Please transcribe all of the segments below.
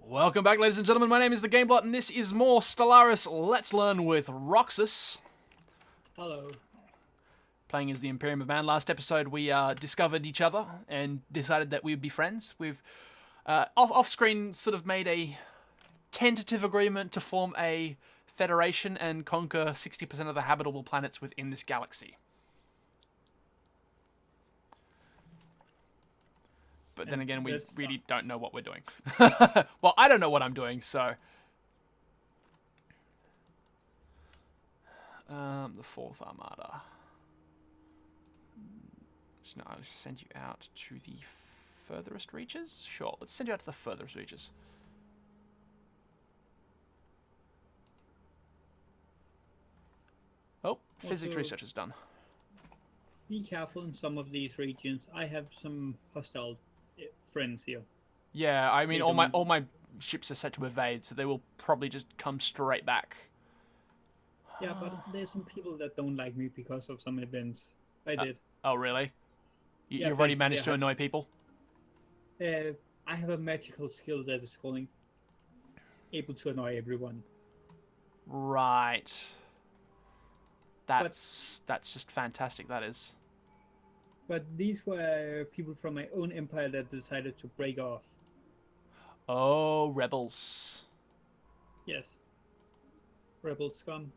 Welcome back, ladies and gentlemen. My name is thegameblot, and this is more Stellaris Let's Learn with Roxas. Hello. Playing as the Imperium of Man. Last episode, we discovered each other and decided that we would be friends. We've off-screen sort of made a tentative agreement to form a federation and conquer 60% of the habitable planets within this galaxy. But then again, we really don't know what we're doing. Well, I don't know what I'm doing, so... the 4th Armada. So now I'll send you out to the furthest reaches? Sure, let's send you out to the furthest reaches. Oh, physics research is done. Be careful in some of these regions. I have some hostile friends here. Yeah, I mean, all my ships are set to evade, so they will probably just come straight back. Yeah, but there's some people that don't like me because of some events I did. Oh, really? Yeah, You've already managed to annoy people? I have a magical skill that is able to annoy everyone. Right. That's just fantastic, that is. But these were people from my own empire that decided to break off. Oh, rebels. Yes. Rebel scum.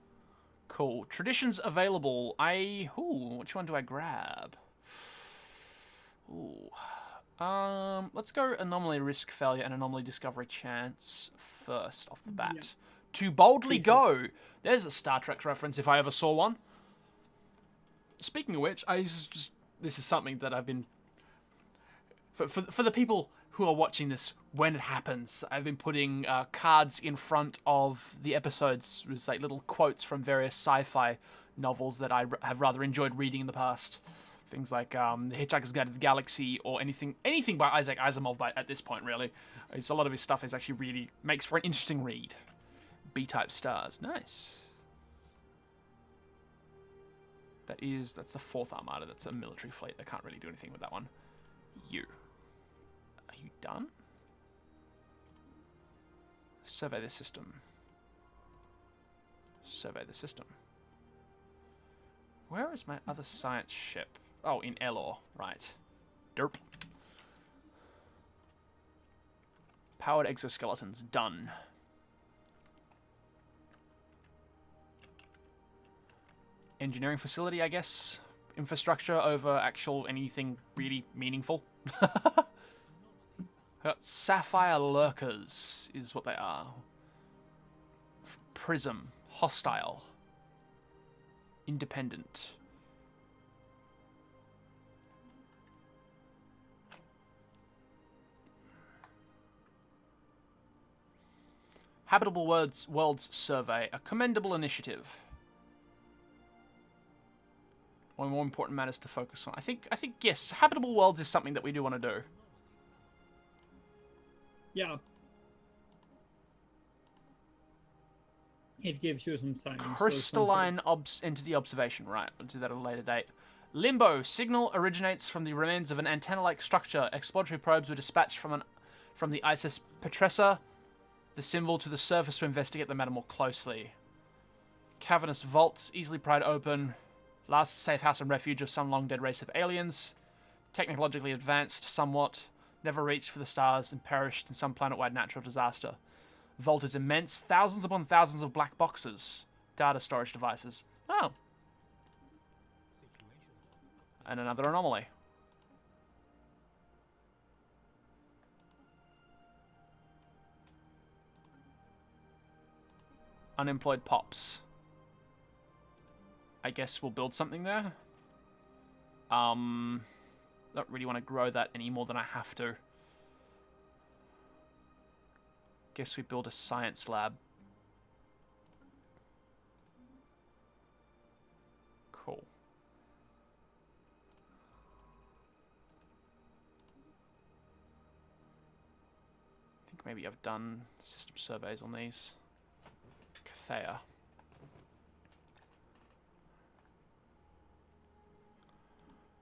Cool. Traditions available. Which one do I grab? Ooh. Let's go anomaly risk failure and anomaly discovery chance first off the bat. Yeah. To boldly go. There's a Star Trek reference if I ever saw one. Speaking of which, this is something that I've been... For the people who are watching this when it happens, I've been putting cards in front of the episodes with like little quotes from various sci-fi novels that I have rather enjoyed reading in the past. Things like The Hitchhiker's Guide to the Galaxy or anything by Isaac Asimov at this point, really. It's a lot of his stuff is actually really makes for an interesting read. B-type stars. Nice. That's the 4th Armada. That's a military fleet. I can't really do anything with that one. You. Are you done? Survey the system. Survey the system. Where is my other science ship? Oh, in Elor. Right. Derp. Powered exoskeletons. Done. Engineering facility, I guess. Infrastructure over actual anything really meaningful. Sapphire lurkers is what they are. Prism. Hostile. Independent. Habitable Worlds Survey. A commendable initiative. One more important matters to focus on. I think yes, habitable worlds is something that we do want to do. Yeah. It gives you some signs. Crystalline entity observation. Right, we'll do that at a later date. Limbo. Signal originates from the remains of an antenna-like structure. Exploratory probes were dispatched from the ISS Petressa, the symbol, to the surface to investigate the matter more closely. Cavernous vault, easily pried open. Last safe house and refuge of some long-dead race of aliens. Technologically advanced somewhat. Never reached for the stars and perished in some planet-wide natural disaster. Vault is immense. Thousands upon thousands of black boxes. Data storage devices. Oh. And another anomaly. Unemployed pops. I guess we'll build something there. Don't really want to grow that any more than I have to. Guess we build a science lab. Cool. I think maybe I've done system surveys on these. Cathea.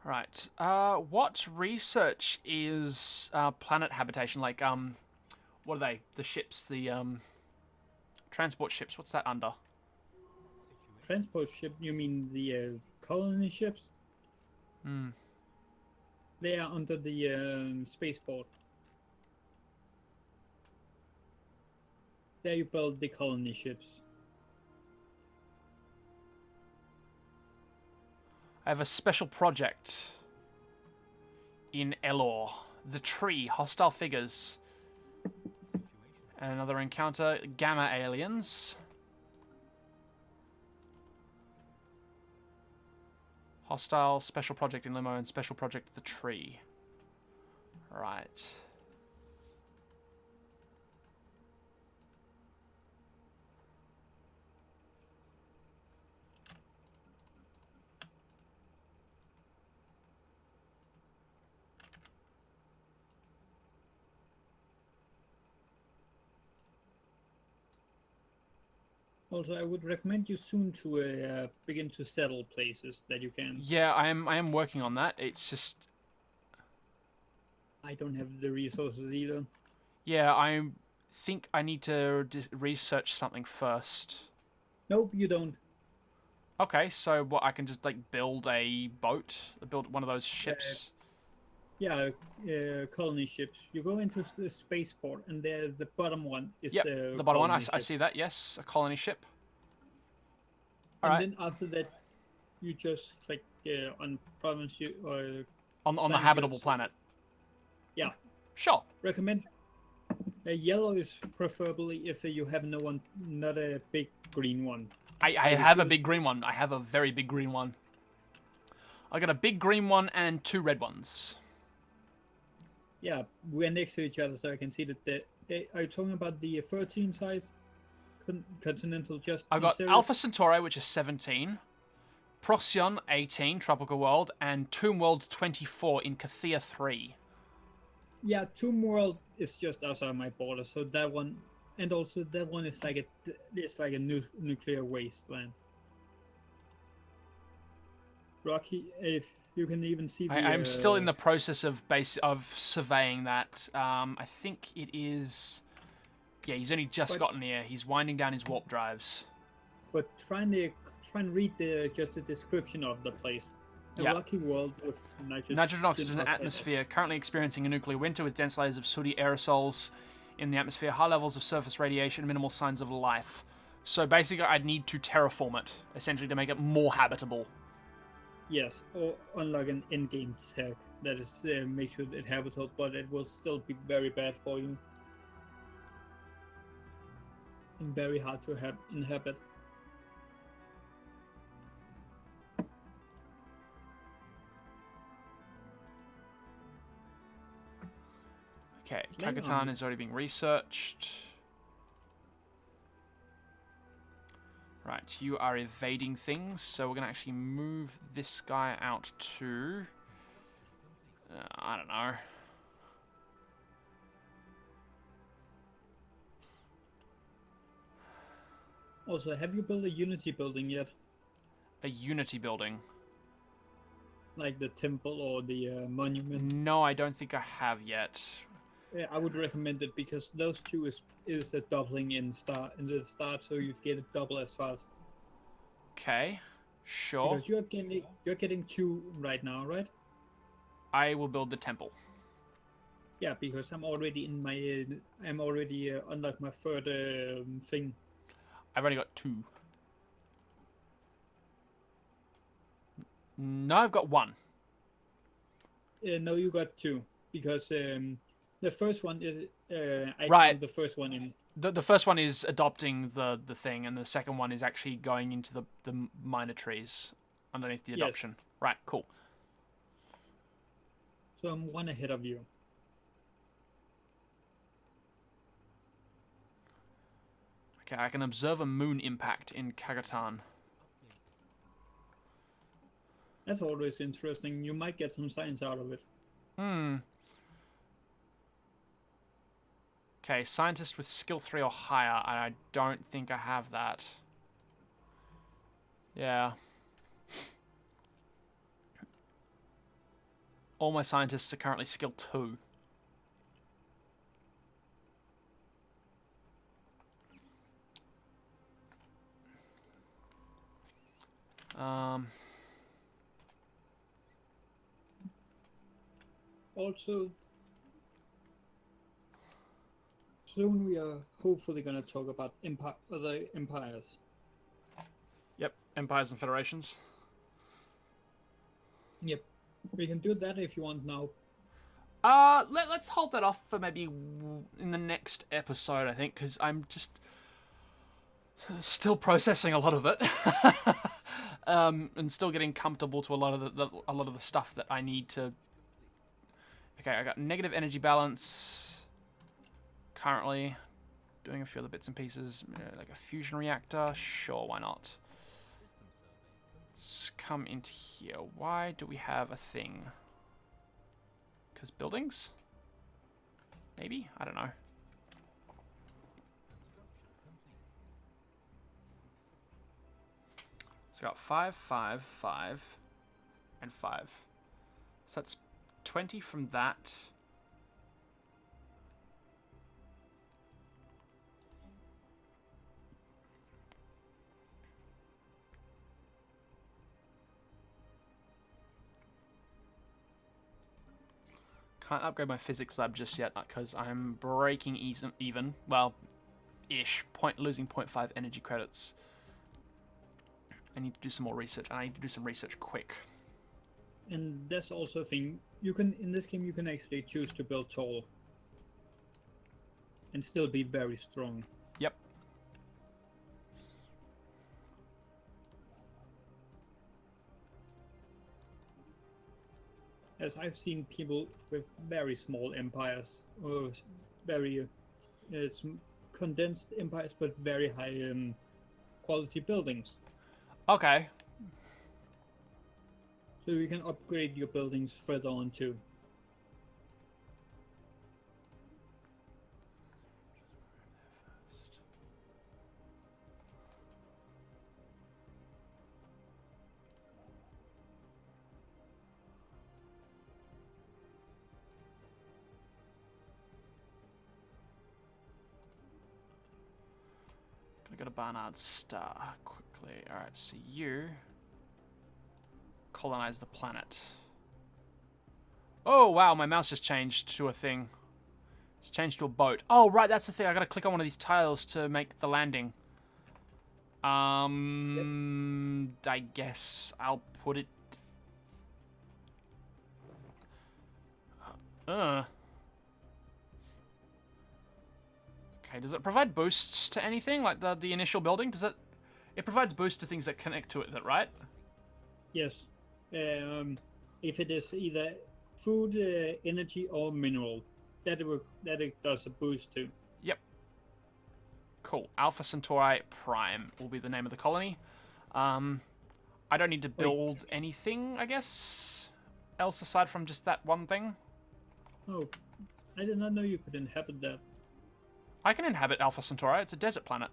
Right. What research is planet habitation like? What are they? The ships, the transport ships. What's that under? Transport ship? You mean the colony ships? Hmm. They are under the spaceport. There you build the colony ships. I have a special project in Elor. The tree, hostile figures. And another encounter, gamma aliens. Hostile, special project in Limo, and special project the tree. Right. Also, I would recommend you soon to begin to settle places that you can. Yeah, I am working on that. It's just, I don't have the resources either. yeah, I think I need to research something first. Nope, you don't. Okay, so what, I can just like build a boat, build one of those ships. Yeah, colony ships. You go into the spaceport, and there the bottom one is Yep, the bottom one. I ship. see that. Yes, a colony ship. And Alright. then after that, you just click on province or On the planet habitable goods. planet. Yeah, Sure. recommend. Yellow is preferably if you have not a big green one. I have a big green one. I have a very big green one. I got a big green one and 2 red ones. Yeah, we're next to each other, so I can see that. Are you talking about the 13 size continental just? I've got series? Alpha Centauri, which is 17. Procyon, 18, Tropical World. And Tomb World, 24 in Cathia 3. Yeah, Tomb World is just outside my border, so that one, and also that one is like a nuclear wasteland. Rocky, if you can even see the. I'm still in the process of surveying that. I think it is. Yeah, he's only just gotten here. He's winding down his warp drives. But try and read just the description of the place. A rocky world with nitrogen oxygen atmosphere, currently experiencing a nuclear winter with dense layers of sooty aerosols in the atmosphere, high levels of surface radiation, minimal signs of life. So basically, I'd need to terraform it, essentially, to make it more habitable. Yes, or unlock an in-game tech that is make sure it habitable, but it will still be very bad for you. And very hard to inhabit. Okay, Kagatan is already being researched. Right, you are evading things, so we're going to actually move this guy out to... I don't know. Also, have you built a Unity building yet? A Unity building? Like the temple or the monument? No, I don't think I have yet. Yeah, I would recommend it because those two is a doubling in the start, so you'd get it double as fast. Okay, sure. Because you're getting 2 right now, right? I will build the temple. Yeah, because I'm already in my unlocked my third thing. I've only got 2. No, I've got 1. No, you got 2 because the first one is I Right. found the first one in. The first one is adopting the thing, and the second one is actually going into the minor trees underneath the adoption. Yes. Right, cool. So I'm 1 ahead of you. Okay, I can observe a moon impact in Kagatan. That's always interesting. You might get some science out of it. Okay, scientist with skill 3 or higher, and I don't think I have that. Yeah. All my scientists are currently skill 2. Also, soon we are hopefully going to talk about other empires. Yep, empires and federations. Yep, we can do that if you want now. Let's hold that off for maybe in the next episode, I think, because I'm just still processing a lot of it, and still getting comfortable to a lot of the stuff that I need to. Okay, I got negative energy balance. Currently, doing a few other bits and pieces, like a fusion reactor. Sure, why not? Let's come into here. Why do we have a thing? Because buildings? Maybe? I don't know. So got 5, 5, 5, and 5. So that's 20 from that. Can't upgrade my physics lab just yet because I'm breaking even. Well, ish. Losing 0.5 energy credits. I need to do some more research, and I need to do some research quick. And that's also a thing. You can, in this game, you can actually choose to build tall and still be very strong. Yep. As I've seen people with very small empires, or very condensed empires, but very high quality buildings. Okay. So you can upgrade your buildings further on too. Gonna go to Barnard Star quickly. Alright, so you colonize the planet. Oh, wow, my mouse just changed to a thing. It's changed to a boat. Oh, right, that's the thing. I gotta click on one of these tiles to make the landing. I guess I'll put it... Okay, does it provide boosts to anything? Like the initial building? Does it... It provides boosts to things that connect to it, is that right? Yes. If it is either food, energy, or mineral, that it does a boost to. Yep. Cool. Alpha Centauri Prime will be the name of the colony. I don't need to build anything, I guess, else aside from just that one thing. Oh, I did not know you could inhabit that. I can inhabit Alpha Centauri. It's a desert planet.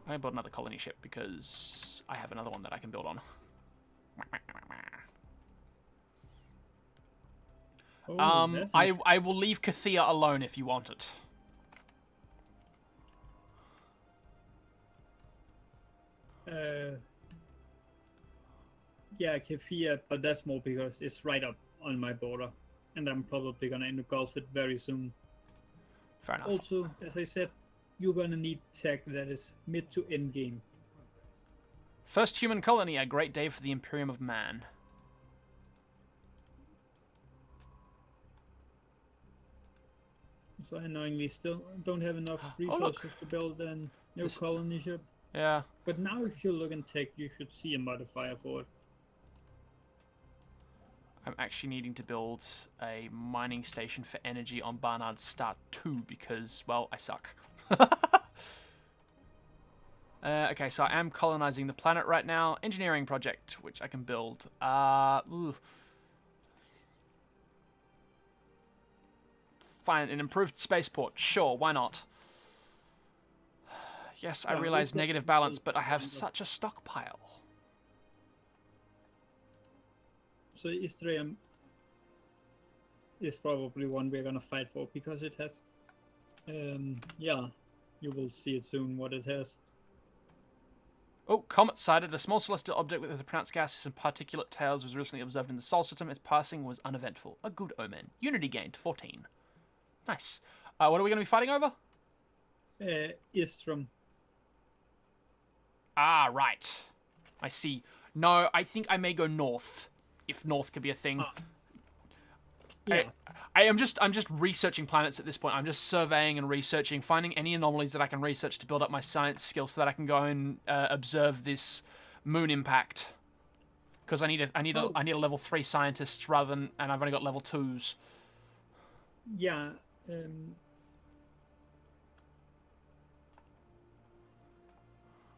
I'm gonna build another colony ship because I have another one that I can build on. Oh, I will leave Cathia alone if you want it. Yeah, Kefir, but that's more because it's right up on my border, and I'm probably gonna engulf it very soon. Fair enough. Also, as I said, you're gonna need tech that is mid to end game. First human colony, a great day for the Imperium of Man. So annoyingly, still don't have enough resources to build a new colony ship. Yeah. But now, if you look in tech, you should see a modifier for it. I'm actually needing to build a mining station for energy on Barnard Star 2 because, well, I suck. Okay, so I am colonizing the planet right now. Engineering project, which I can build. Fine, an improved spaceport. Sure, why not? Yes, I realize negative balance, but I have such a stockpile. So Istrium is probably one we're gonna fight for because it has, yeah, You will see it soon what it has. Oh, comet sighted. A small celestial object with the pronounced gases and particulate tails was recently observed in the Sol system. Its passing was uneventful. A good omen. Unity gained 14. Nice. What are we going to be fighting over? Istrum. Ah, right. I see. No, I think I may go north, if north could be a thing. Yeah. I'm just researching planets at this point. I'm just surveying and researching, finding any anomalies that I can research to build up my science skills so that I can go and observe this moon impact. Because I need a level 3 scientist rather than, and I've only got level 2s. Yeah.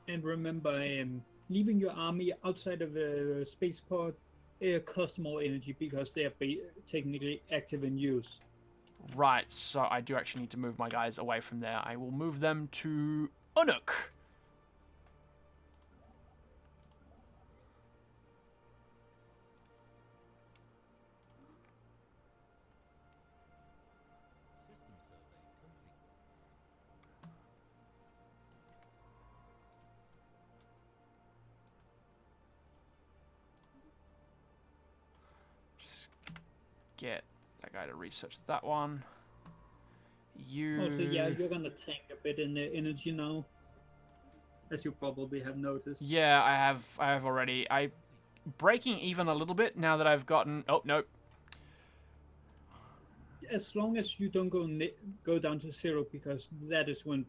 And remember, leaving your army outside of a spaceport costs more energy because they are technically active in use. Right, so I do actually need to move my guys away from there. I will move them to Unuk. Just get that guy to research that one. You... Also, yeah, you're gonna tank a bit in the energy now, as you probably have noticed. Yeah, I have already. I breaking even a little bit now that I've gotten. Oh no. As long as you don't go down to 0, because that is when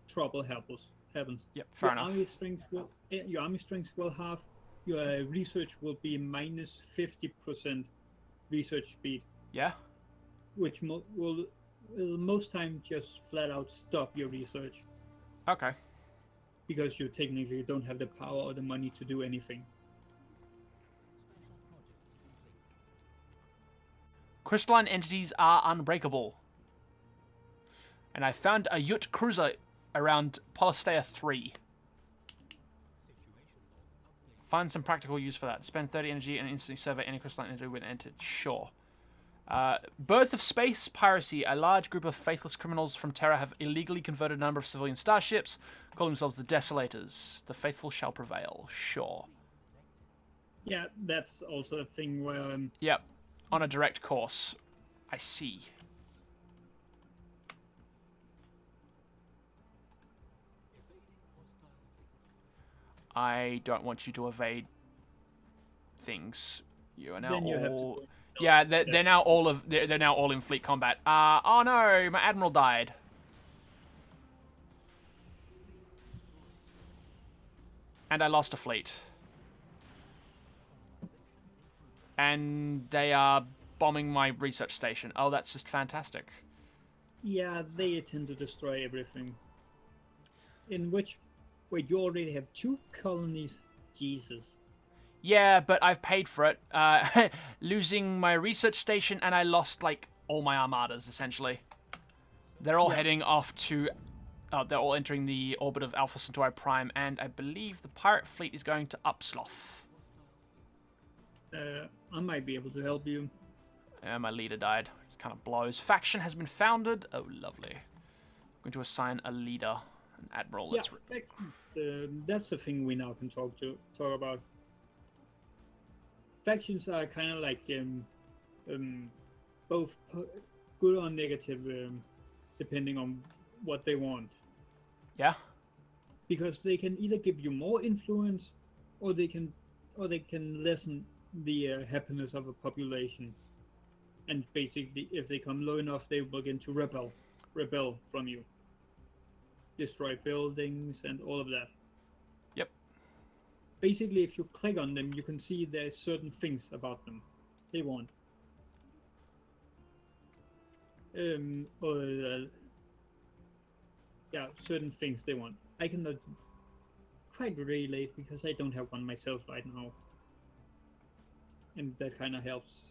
trouble happens. Yep, fair enough. Your army strength will halve. Your research will be minus 50% research speed. Yeah. Which will most time just flat out stop your research. Okay. Because you technically don't have the power or the money to do anything. Crystalline entities are unbreakable. And I found a Yut cruiser around Polystea 3. Find some practical use for that. Spend 30 energy and instantly survey any crystalline entity when entered. Sure. Birth of space piracy. A large group of faithless criminals from Terra have illegally converted a number of civilian starships, call themselves the Desolators. The faithful shall prevail. Sure. Yeah, that's also a thing where... Yep. On a direct course. I see. I don't want you to evade things. You are now Then you have to all... go. Yeah, they're now all in fleet combat. Oh no, my admiral died. And I lost a fleet. And they are bombing my research station. Oh, that's just fantastic. Yeah, they tend to destroy everything. In which... Wait, you already have 2 colonies? Jesus. Yeah, but I've paid for it. Losing my research station, and I lost, like, all my armadas, essentially. They're all heading off to... they're all entering the orbit of Alpha Centauri Prime, and I believe the pirate fleet is going to Upsloth. I might be able to help you. My leader died. It kind of blows. Faction has been founded. Oh, lovely. I'm going to assign a leader, an admiral. Yeah, that's the thing we now can talk about. Factions are kind of like both good or negative, depending on what they want. Yeah. Because they can either give you more influence, or they can lessen the happiness of a population. And basically, if they come low enough, they will begin to rebel from you, destroy buildings and all of that. Yep. Basically, if you click on them, you can see there's certain things about them they want. Certain things they want. I cannot quite relate because I don't have one myself right now, and that kind of helps.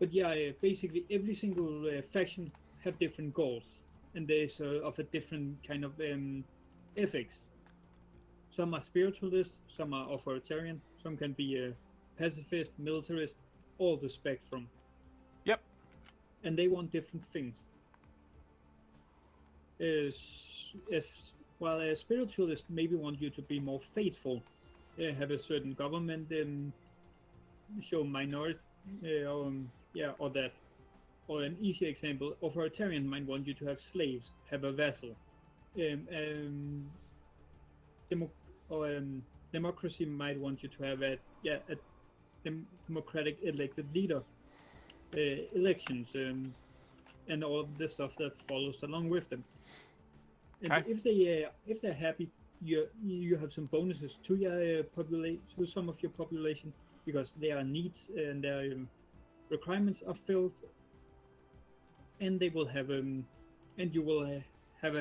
But yeah, basically every single faction have different goals, and there's of a different kind of ethics. Some are spiritualist, some are authoritarian, some can be a pacifist, militarist, all the spectrum. Yep. And they want different things. while a spiritualist maybe want you to be more faithful, have a certain government, show minority, or that. Or an easy example, authoritarian might want you to have slaves, have a vassal. Demo- or democracy might want you to have a democratic elected leader, elections, and all of the stuff that follows along with them. And Okay. if they're happy, you have some bonuses to your population, to some of your population, because their needs and their requirements are filled, and they will have and you will have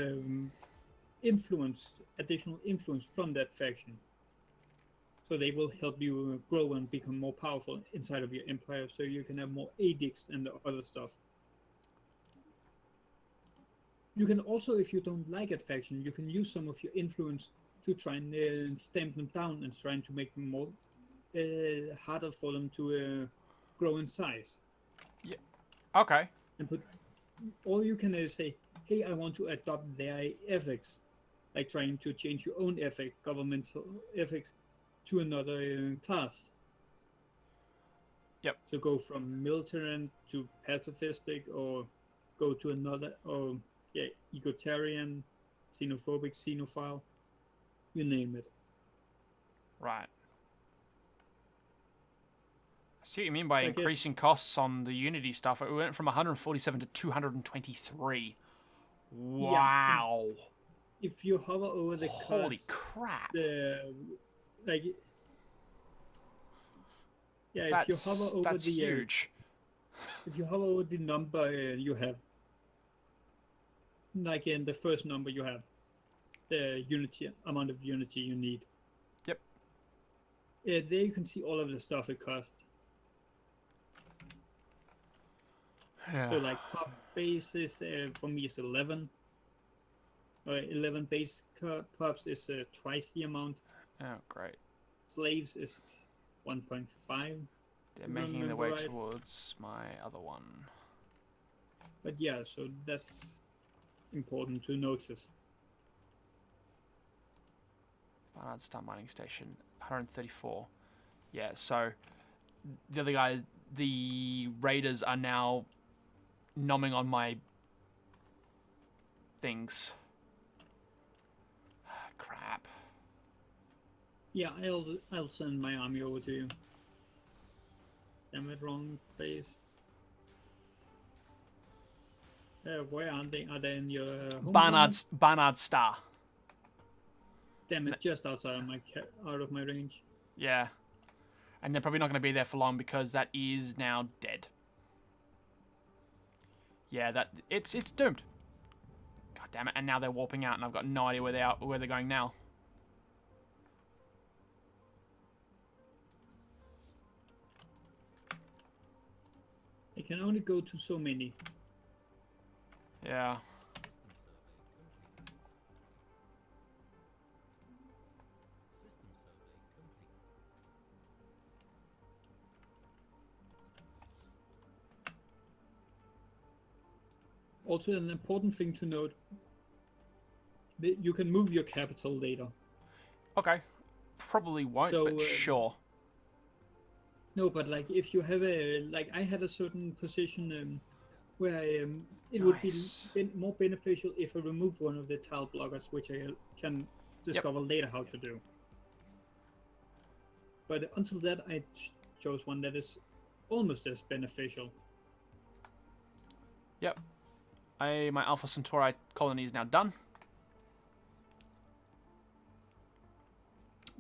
additional influence from that faction. So they will help you grow and become more powerful inside of your empire, so you can have more edicts and other stuff. You can also, if you don't like a faction, you can use some of your influence to try and stamp them down and trying to make them more harder for them to grow in size. Yeah. Okay. Or you can say, hey, I want to adopt their ethics, like trying to change your own governmental ethics, to another class. Yep. So go from militant to pacifistic, or go to another, or egalitarian, xenophobic, xenophile, you name it. Right. I see what you mean by I increasing costs on the Unity stuff. It went from 147 to 223. Wow. Yeah, if you hover over the Holy cost, crap. if you hover over that's huge. If you hover over the number you have, like in the first number you have, the amount of Unity you need. Yep. There you can see all of the stuff it costs. Yeah. So like pop bases for me is 11. 11 base pops is twice the amount. Oh, great. Slaves is 1.5. They're making their way towards my other one. But yeah, so that's important to notice. Barnard Star Mining Station, 134. Yeah, so the other guys, the raiders are now nomming on my things. Crap. Yeah, I'll send my army over to you. Damn it, wrong base. Where are they? Are they in your home planet? Barnard Star. Damn it, just outside of out of my range. Yeah. And they're probably not going to be there for long because that is now dead. Yeah, it's doomed. God damn it! And now they're warping out, and I've got no idea where they're going now. They can only go to so many. Yeah. Also, an important thing to note, you can move your capital later. Okay. Probably won't, but sure. No, but like if you have I had a certain position where it would be more beneficial if I removed one of the tile blockers, which I can discover later how to do. But until that, I chose one that is almost as beneficial. Yep. My Alpha Centauri colony is now done.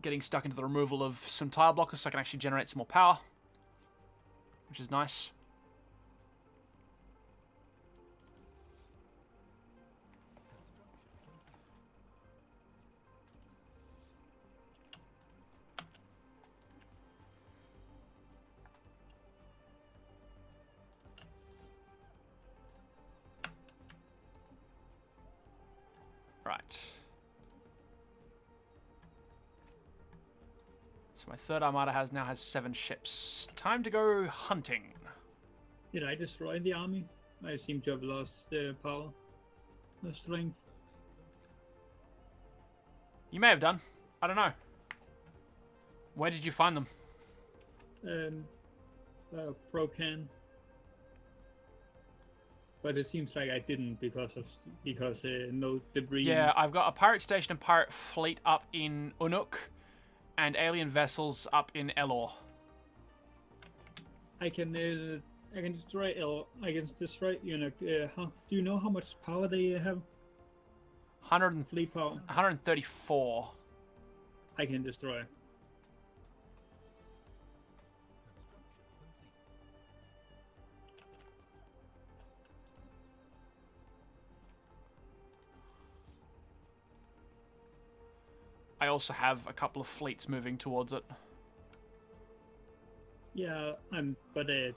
Getting stuck into the removal of some tile blockers so I can actually generate some more power, which is nice. Right. So my third armada now has 7 ships. Time to go hunting. Did I destroy the army? I seem to have lost power, the strength. You may have done. I don't know. Where did you find them? Procan. But it seems like I didn't because no debris. Yeah, I've got a pirate station and pirate fleet up in Unuk, and alien vessels up in Elor. I can destroy Unuk. How do you know how much power they have? 100 Fleet power. 134. I can destroy. I also have a couple of fleets moving towards it. Yeah, but they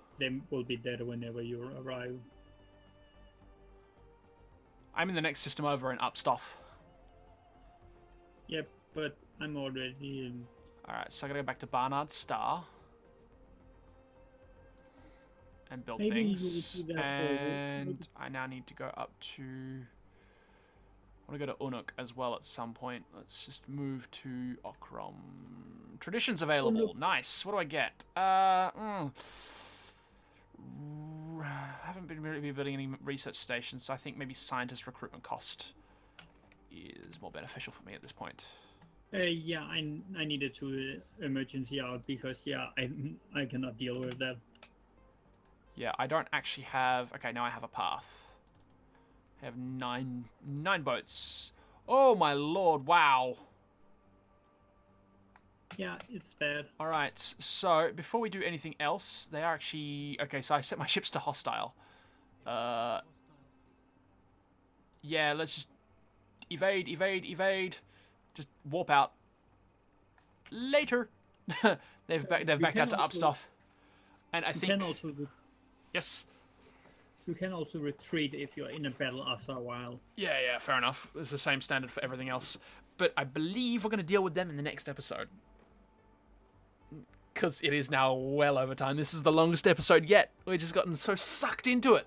will be dead whenever you arrive. I'm in the next system over in Upstoth. Yep, but I'm already in. Alright, so I gotta go back to Barnard's Star. And build Maybe you things. would do that And I now need to go up to... I want to go to Unuk as well at some point. Let's just move to Okrom. Traditions available. Nice. What do I get? I haven't been really building any research stations, so I think maybe scientist recruitment cost is more beneficial for me at this point. Yeah, I needed to emergency out because I cannot deal with that. Yeah, I don't actually have... Okay, now I have a path. I have nine boats. Oh my lord, wow. Yeah, it's bad. Alright, so before we do anything else, they are actually... Okay, so I set my ships to hostile. Yeah, let's just evade. Just warp out. Later. they've backed out to Upstuff. And I think... Yes? You can also retreat if you're in a battle after a while. Yeah, fair enough. It's the same standard for everything else. But I believe we're going to deal with them in the next episode. Because it is now well over time. This is the longest episode yet. We've just gotten so sucked into it.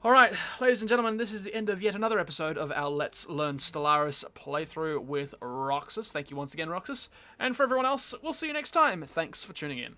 Alright, ladies and gentlemen, this is the end of yet another episode of our Let's Learn Stellaris playthrough with Roxas. Thank you once again, Roxas. And for everyone else, we'll see you next time. Thanks for tuning in.